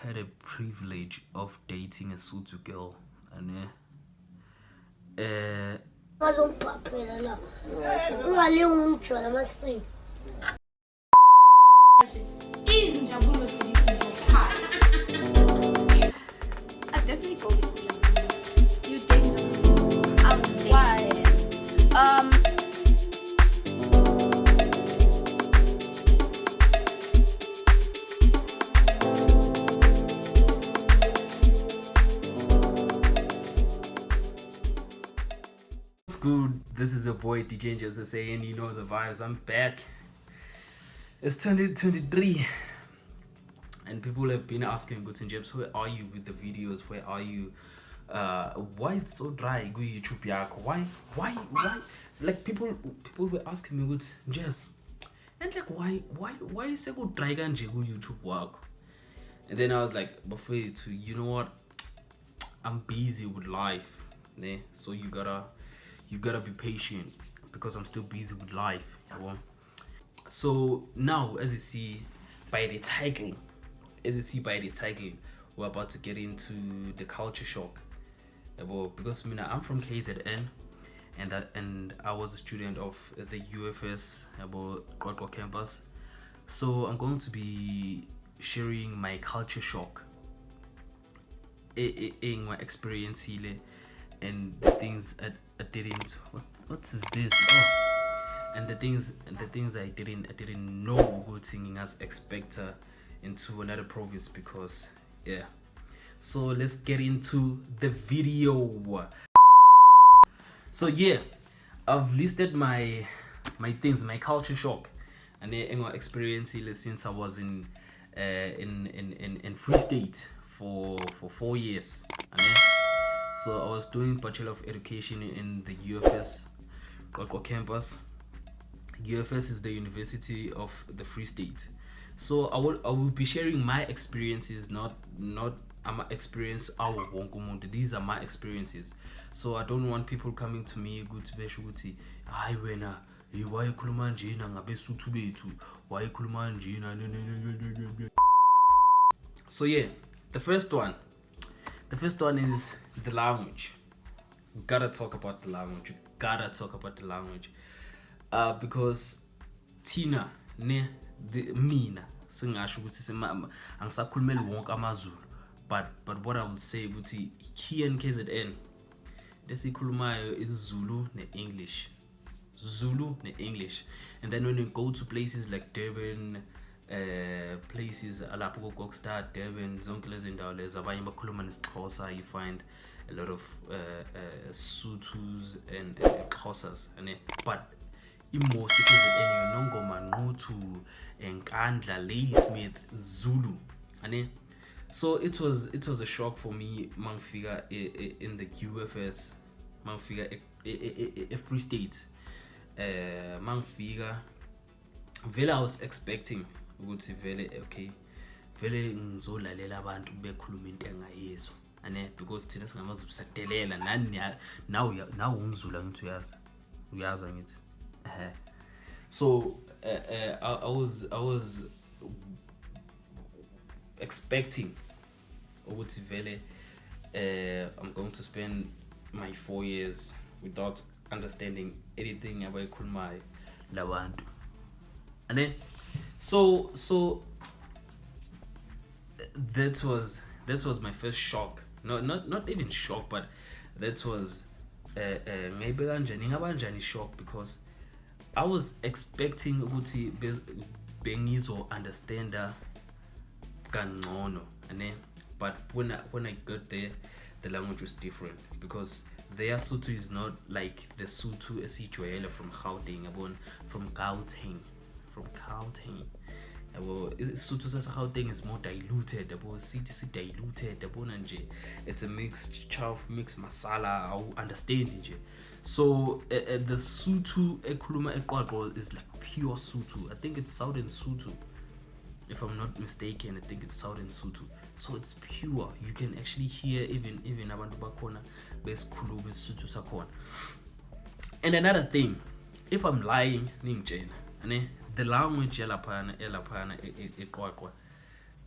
I had a privilege of dating a Sotho girl, and bazongiphaphela la ungalingi ungijwala amasiko izinjabulo zokuphatha. I definitely go with you. You date I'll date. Why? What's good? This is your boy DJ Just saying, you know the vibes. I'm back. It's 2023, and people have been asking, "Good Jebs, where are you with the videos? Where are you? Why it's so dry? Go YouTube YAQWA. Why? Like people were asking me, "Good Jebs," and like why is it good dry kanje go YouTube YAQWA? And then I was like, before to you know what, I'm busy with life, né? So you gotta be patient because I'm still busy with life. So now, as you see by the title, we're about to get into the culture shock. Because I'm from KZN, and I was a student of the UFS QWAQWA campus. So I'm going to be sharing my culture shock, in my experience here, and the things I didn't. What is this? Oh. And the things I didn't know good singing as expector into another province, because yeah. So let's get into the video. So yeah, I've listed my things, my culture shock, and my experience here since I was in Free State for 4 years. So I was doing Bachelor of Education in the UFS QWAQWA campus. UFS is the University of the Free State. So I will be sharing my experiences, not I'm experience our wonke. These are my experiences. So I don't want people coming to me ukuthi besho ukuthi hayi wena why ukhuluma njena ngabeSotho bethu, why ukhuluma njena. So yeah, the first one is the language. We gotta talk about the language. Because Tina mina singasho ukuthi angisakhulumeli wonke amazulu, but what I would say ukuthi here in KZN lesikhulumayo is Zulu ne-English, and then when you go to places like Durban, places alapho ko-Kokstad, Durban, zonke lezi ndawo lezi abanye bakhuluma nesiXhosa, you find a lot of Sothos and Xhosas, but in most KZN nongoma Nquthu, Nkandla, Ladysmith, Zulu, so it was a shock for me mangifika in the UFS, mangifika Free State, mangifika vele I was expecting ukuthi vele okay, vele ngizolalela abantu bekhuluma into engayizwa, because thina singamaZulu sadelela nani now umZulu ngithi uyazi ngithi. So I was expecting ukuthi vele I'm going to spend my 4 years without understanding anything abayikhulumayo labantu, and then so that was my first shock. Not even shock, but that was maybe kanjani shock, because I was expecting ukuthi bengizo understanda kangcono, but when I got there, the language was different, because their Sotho is not like the Sotho esijwayele from Gauteng, from Gauteng. Sotho sasa Gauteng is more diluted, city diluted, it's a mixture of mixed masala, I understand nje. So the Sotho ekhuluma eQWAQWA is like pure Sotho. I think it's Southern Sotho, if I'm not mistaken. I think it's Southern Sotho. So it's pure. You can actually hear even abantu bakhona besikhuluma iSotho sakhona. And another thing, if I'm lying, ningitshela, the language yelaphana eQWAQWA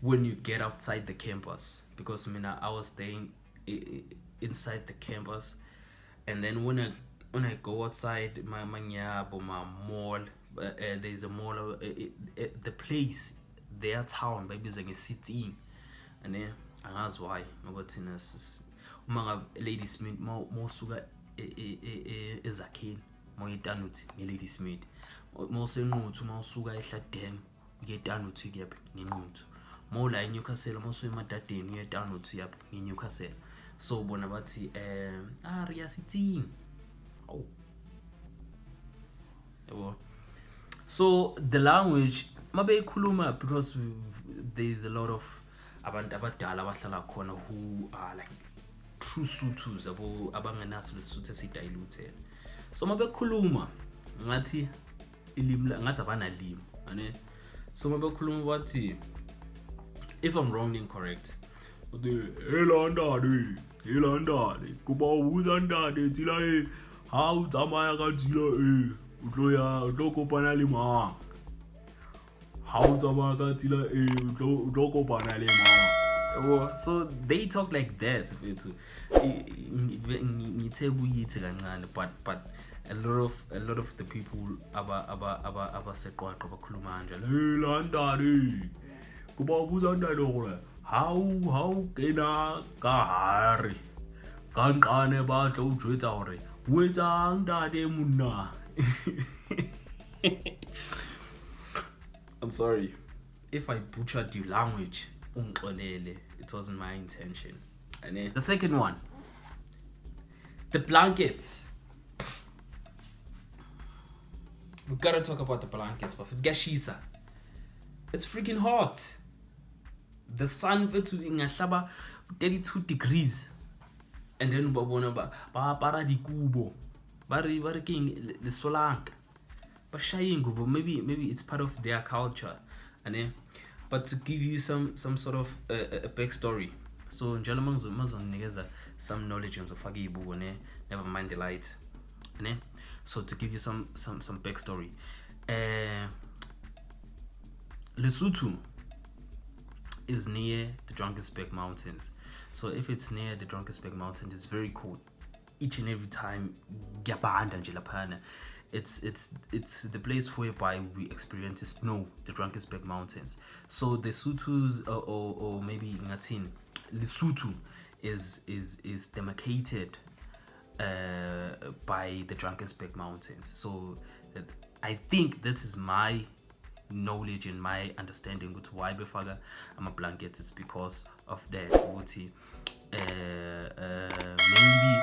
when you get outside the campus, because I was staying inside the campus, and then when I go outside my manyabo, my mall, there's a mall, the place, their town, maybe it's like a city, and then angazi why ngokuthina uma Ladysmith mawusuka ezakheni mawuyetana uthi ngeLadysmith, mawusenquthu mawusuka eHladeni uyetana uthi kuyaphi ngenquthu, mawula eNewcastle mawusuka eMadadeni uyetana uthi yaphi ngeNewcastle. So bona bathi ria city. Oh, yabo. So the language mabe ikhuluma, because there's a lot of abantu abadala abahlala khona who are like true Sothos abangenaso lesisuthu esidiluted. So mabe khuluma ngathi ilimi ngathi abanalimi ane. So mabe khuluma bathi, if I'm wrong incorrect, the London kuba uzandade tsila ha o tsamaya ka tsela utlo kopana le mang, ha o tsamaya ka tsela utlo kopana le mang. So they talk like that but a lot of the people aba seqwaqwa bakhuluma njalo London kuba uzandade gore how kena ka hari kanqane batla o jwetsa gore o etsang dade monna. I'm sorry if I butchered your language, ungxolele, it wasn't my intention. And then the second one, the blankets. We gotta talk about the blankets, but it's gashisa. It's freaking hot. The sun ingahlaba 32 degrees, and then babona ba para dikubo bari king le solanka ba shaying gubo. Maybe it's part of their culture, and then but to give you some sort of a backstory. So njalo mangizonikeza some knowledge on zofaka ibubo ne, never mind the light, ne. So to give you some backstory, Lesotho is near the Drakensberg Mountains. So if it's near the Drakensberg Mountains, it's very cold. Each and every time, it's the place whereby we experience snow, the Drakensberg Mountains. So the Sothos or maybe Ngatin, Lesotho is demarcated by the Drakensberg Mountains. So I think that is my knowledge and my understanding with why befaka ama blankets. It's because of that maybe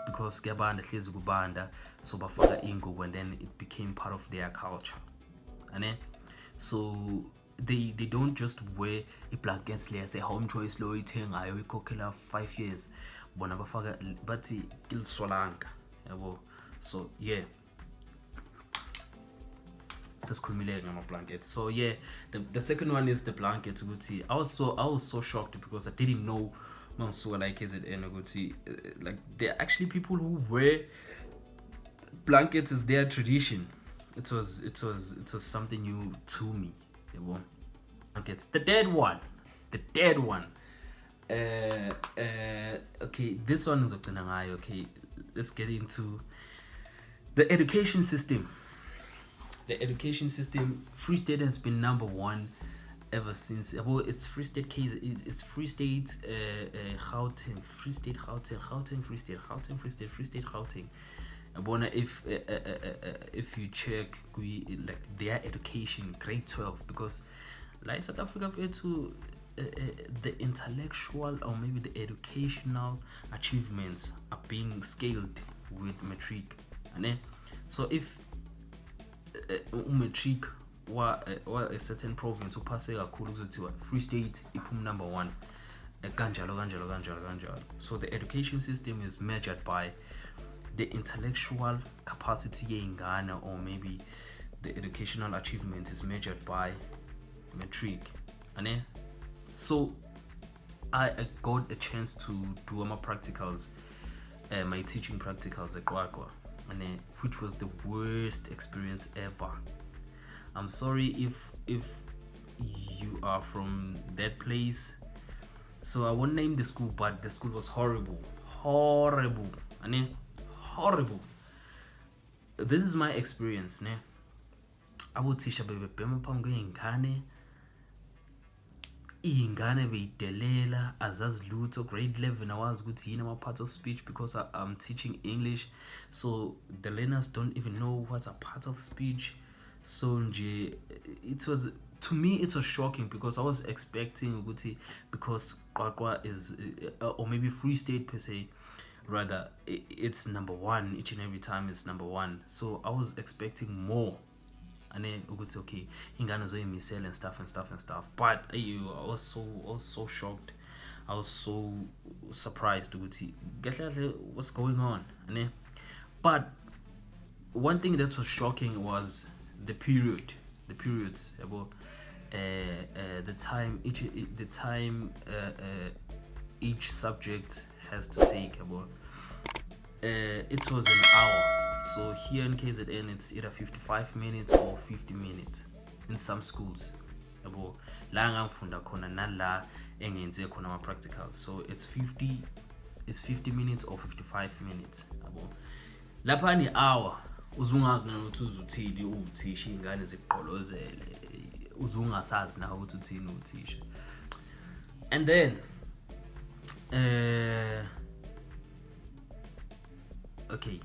because kuyabanda hlezi kubanda, so bafaka ingubo, and then it became part of their culture, and so they don't just wear blankets le say home choice lo ithengayo ikhokhela 5 years, bona bafaka bathi ilsolanka yabo. So yeah, blanket. So yeah, the second one is the blanket. I was so shocked because I didn't know Mansuwa like KZN like there are actually people who wear blankets as their tradition. It was something new to me. Blankets. The dead one. Okay, this one is okay. Let's get into the education system. The education system, Free State has been number one ever since. Well, it's Free State case. It's Free State, Gauteng, Free State, Gauteng, Free State, Gauteng, Free State, Free State, Gauteng. If you check, like their education, grade 12, because like South Africa, the intellectual or maybe the educational achievements are being scaled with matric, and so if matric wa a certain province uphase kakhulu kuzothiwa Free State iphuma number 1 kanjalo. So the education system is measured by the intellectual capacity yeingane, or maybe the educational achievement is measured by matric, and so I got a chance to do my practicals, my teaching practicals at QWAQWA, and which was the worst experience ever. I'm sorry if you are from that place. So I won't name the school, but the school was horrible. I mean, horrible. This is my experience, ne? Abothisha bebebhema phambi kwey'ngane. Iy'ngane beyidelela azazi lutho. Grade 11 awazi ukuthi yini ama-parts of speech because I'm teaching English. So the learners don't even know what's a part of speech. So nje, it was, to me it was shocking because I was expecting ukuthi, because QWAQWA is or maybe Free State per se, rather, it's number one each and every time. It's number one. So I was expecting more. And then okay, ingane zoyimisela and stuff. But I was so shocked. I was so surprised ukuthi what's going on. But one thing that was shocking was the periods about the time each subject has to take about. It was an hour. So here in KZN it's either 55 minutes or 50 minutes in some schools. Yabo la ngangifunda khona nala engenze khona ama practicals. So it's 50 minutes or 55 minutes. Yabo lapha ni hour uzungazi nokuthi uzuthini uthisha ingane ziqolozele, uzungasazi na ukuthi uthini uthisha. And then okay,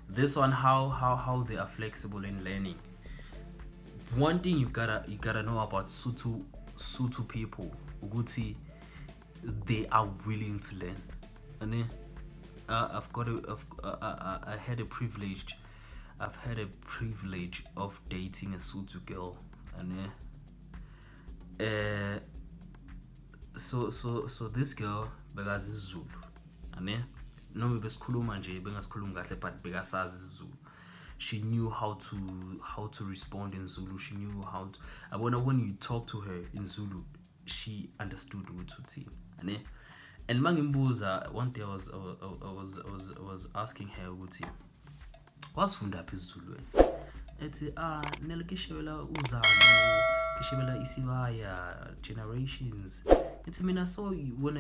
this one, how they are flexible in learning. One thing you gotta know about Sotho people, ukuthi they are willing to learn. And I had a privilege. I've had a privilege of dating a Sotho girl, and so this girl begazi Zulu, and noma besikhuluma nje bengasikhulumi kahle, but bekasazi Zulu. She knew how to respond in Zulu. She knew how to, when you talk to her in Zulu, she understood ukuthi uthini. And mangimbuza, one day I was asking her ukuthi wasifunda phi isiZulu wena? Ethi nelikishebela uzalo, kishebela isibaya, generations. It's mina, so when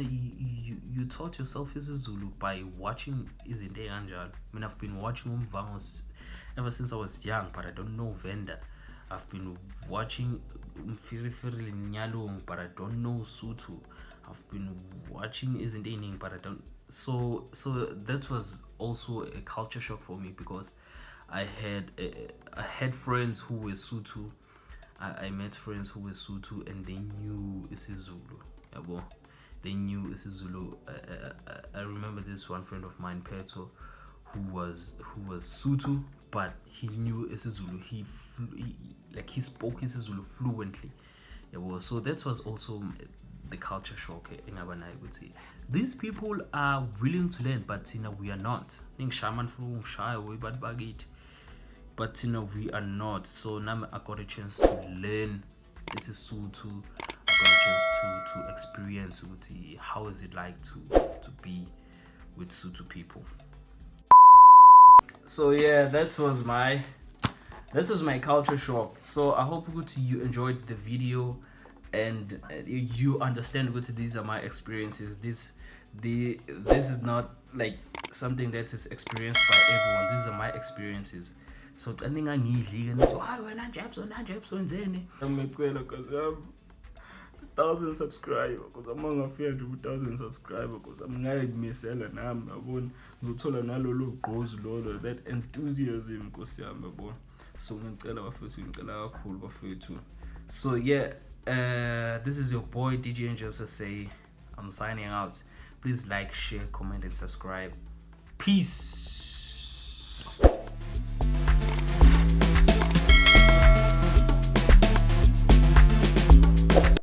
you taught yourself isiZulu by watching izinto ekanjalo. I mean, I've been watching umvangos ever since I was young, but I don't know Venda. I've been watching Mfirifiri Nyalong, but I don't know Sotho. I've been watching izinto eningi, but I don't. So that was also a culture shock for me because I had friends who were Sotho. I met friends who were Sotho and they knew isiZulu. They knew isiZulu. I remember this one friend of mine, Peto, who was Sotho, but he knew isiZulu. He spoke isiZulu fluently. So that was also the culture shock. I would say these people are willing to learn, but we are not. But we are not. So now I got a chance to learn isiZulu. I got a chance to experience how is it like to be with Sotho people. So yeah, that was my culture shock. So I hope you enjoyed the video and you understand these are my experiences. This is not like something that is experienced by everyone. These are my experiences. So I think I need to 1,000 subscribers because I'm on 1,000 subscribers because I'm ngayib misela nami yabona ngizothola nalolo gqozi lolo, that enthusiasm Nkosi yami yabona. So ngicela bafethu, ngicela kakhulu bafethu. So yeah, this is your boy DJ Angels say. I'm signing out. Please like, share, comment and subscribe. Peace.